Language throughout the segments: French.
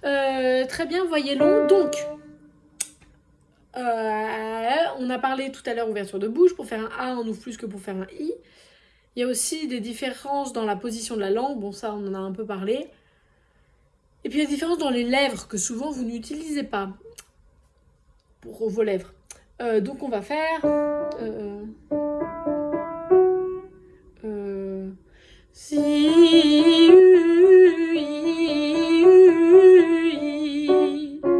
Très bien, voyez-le. Donc, on a parlé tout à l'heure ouverture de bouche. Pour faire un A, on ouvre plus que pour faire un I. Il y a aussi des différences dans la position de la langue. Bon, ça, on en a un peu parlé. Et puis, il y a des différences dans les lèvres que souvent vous n'utilisez pas pour vos lèvres. Donc, on va faire... Si, u, i, u,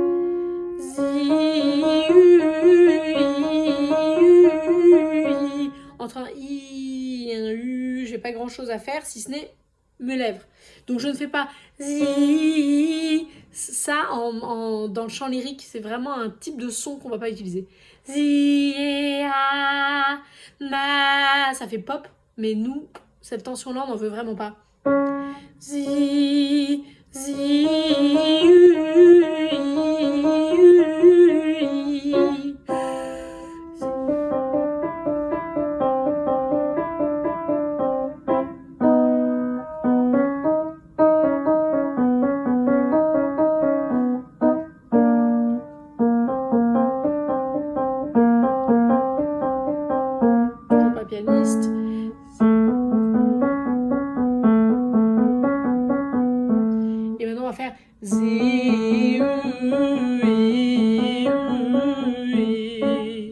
i. Entre un i et un u, j'ai pas grand chose à faire si ce n'est mes lèvres. Donc je ne fais pas zi. Ça, dans le chant lyrique, c'est vraiment un type de son qu'on va pas utiliser. Zi, a, ma. Ça fait pop, mais nous, cette tension-là, on n'en veut vraiment pas. Zi, zi, u, i. Toujours pas pianiste. Et maintenant, on va faire zi, u, i, u, i.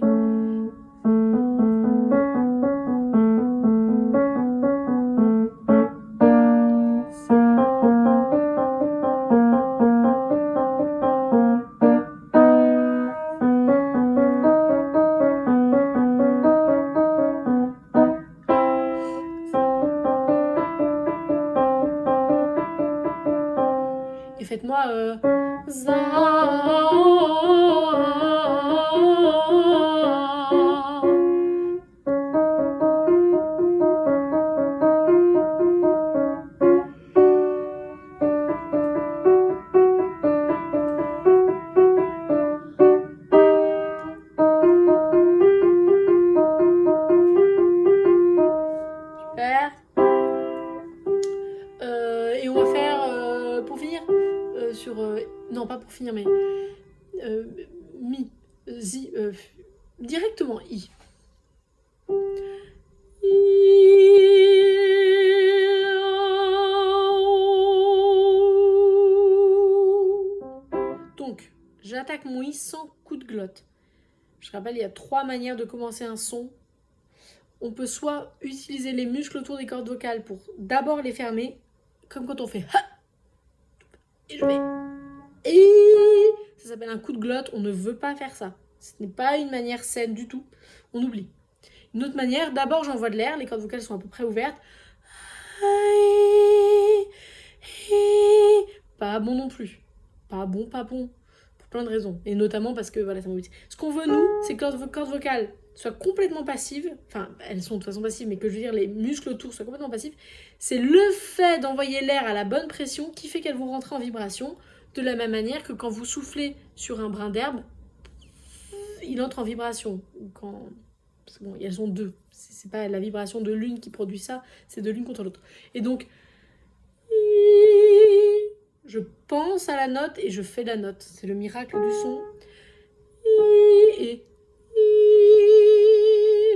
Et faites-moi za. Super. Et on va faire, pour finir, sur... non, pas pour finir, mais... mi, zi, directement i. Donc, j'attaque mon i sans coup de glotte. Je rappelle, il y a 3 manières de commencer un son. On peut soit utiliser les muscles autour des cordes vocales pour d'abord les fermer, comme quand on fait ha, et je vais et ça s'appelle un coup de glotte. On ne veut pas faire ça. Ce n'est pas une manière saine du tout. On oublie. Une autre manière, d'abord j'envoie de l'air, les cordes vocales sont à peu près ouvertes. Pas bon non plus. Pas bon. Pour plein de raisons. Et notamment parce que voilà, ça m'oblige. Ce qu'on veut, nous, c'est que les cordes vocales soient complètement passives. Enfin, elles sont de toute façon passives, mais que je veux dire, les muscles autour soient complètement passifs. C'est le fait d'envoyer l'air à la bonne pression qui fait qu'elles vont rentrer en vibration. De la même manière que quand vous soufflez sur un brin d'herbe, il entre en vibration. Quand... Bon, elles sont deux. C'est pas la vibration de l'une qui produit ça, c'est de l'une contre l'autre. Et donc, je pense à la note et je fais la note. C'est le miracle du son. Et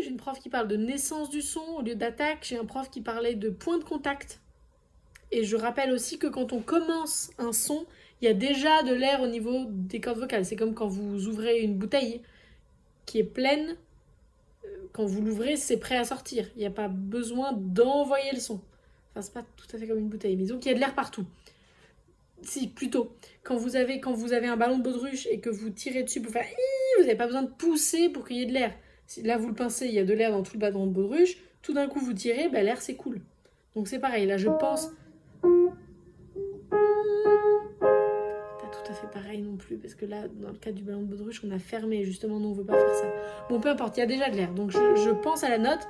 j'ai une prof qui parle de naissance du son au lieu d'attaque. J'ai un prof qui parlait de point de contact. Et je rappelle aussi que quand on commence un son, il y a déjà de l'air au niveau des cordes vocales. C'est comme quand vous ouvrez une bouteille qui est pleine. Quand vous l'ouvrez, c'est prêt à sortir. Il n'y a pas besoin d'envoyer le son. Enfin, c'est pas tout à fait comme une bouteille, mais donc il y a de l'air partout. Si, plutôt. Quand vous avez un ballon de baudruche et que vous tirez dessus pour faire vous n'avez pas besoin de pousser pour qu'il y ait de l'air. Là, vous le pincez, il y a de l'air dans tout le ballon de baudruche. Tout d'un coup, vous tirez, l'air s'écoule. Donc c'est pareil. Là, je pense... Pas tout à fait pareil non plus, parce que là, dans le cas du ballon de baudruche, on a fermé. Justement, nous, on veut pas faire ça. Bon, peu importe, il y a déjà de l'air. Donc je pense à la note.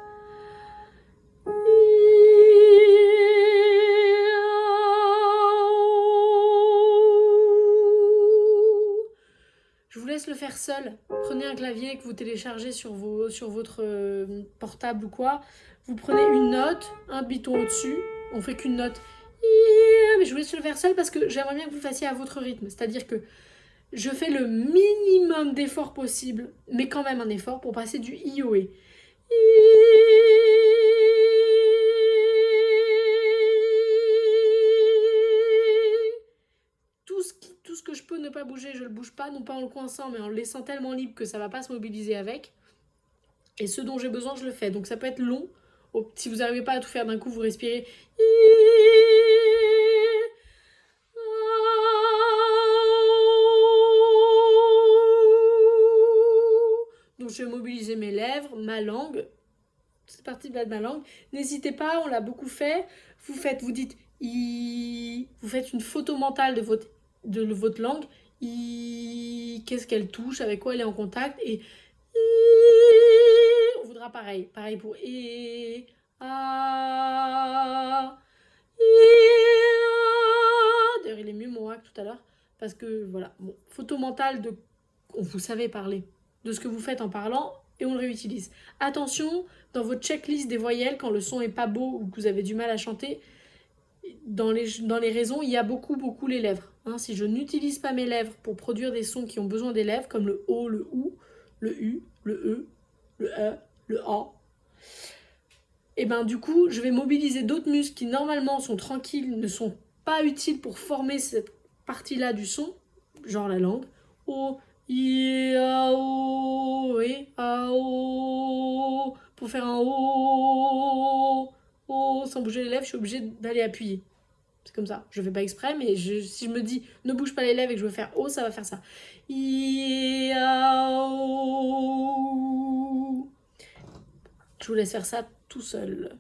Je vous laisse le faire seul. Prenez un clavier que vous téléchargez sur votre portable ou quoi. Vous prenez une note, un biton au-dessus. On fait qu'une note. mais je voulais le faire seul parce que j'aimerais bien que vous le fassiez à votre rythme. C'est-à-dire que je fais le minimum d'effort possible, mais quand même un effort pour passer du I au E. Tout ce que je peux ne pas bouger, je le bouge pas, non pas en le coinçant, mais en le laissant tellement libre que ça va pas se mobiliser avec. Et ce dont j'ai besoin, je le fais. Donc ça peut être long. Si vous n'arrivez pas à tout faire d'un coup, vous respirez. Donc je vais mobiliser mes lèvres, ma langue. C'est parti de ma langue. N'hésitez pas, on l'a beaucoup fait. Vous dites I. Vous faites une photo mentale de votre langue. I. Qu'est-ce qu'elle touche, avec quoi elle est en contact. Et on voudra pareil. Pareil pour E. A. D'ailleurs, il est mieux mon hack tout à l'heure. Parce que voilà, bon, photo mentale de. Vous savez parler de ce que vous faites en parlant et on le réutilise. Attention, dans votre checklist des voyelles, quand le son est pas beau ou que vous avez du mal à chanter, dans les raisons, il y a beaucoup les lèvres. Hein, si je n'utilise pas mes lèvres pour produire des sons qui ont besoin des lèvres, comme le O, le OU, le U, le E, le E, le A, et ben du coup, je vais mobiliser d'autres muscles qui normalement sont tranquilles, ne sont pas utiles pour former cette partie-là du son, genre la langue. O, I, A, O, E, A, O. Pour faire un O, O, sans bouger les lèvres, je suis obligée d'aller appuyer. C'est comme ça. Je fais pas exprès, mais si je me dis ne bouge pas les lèvres et que je veux faire O, ça va faire ça. I, A, O. Je vous laisse faire ça tout seul.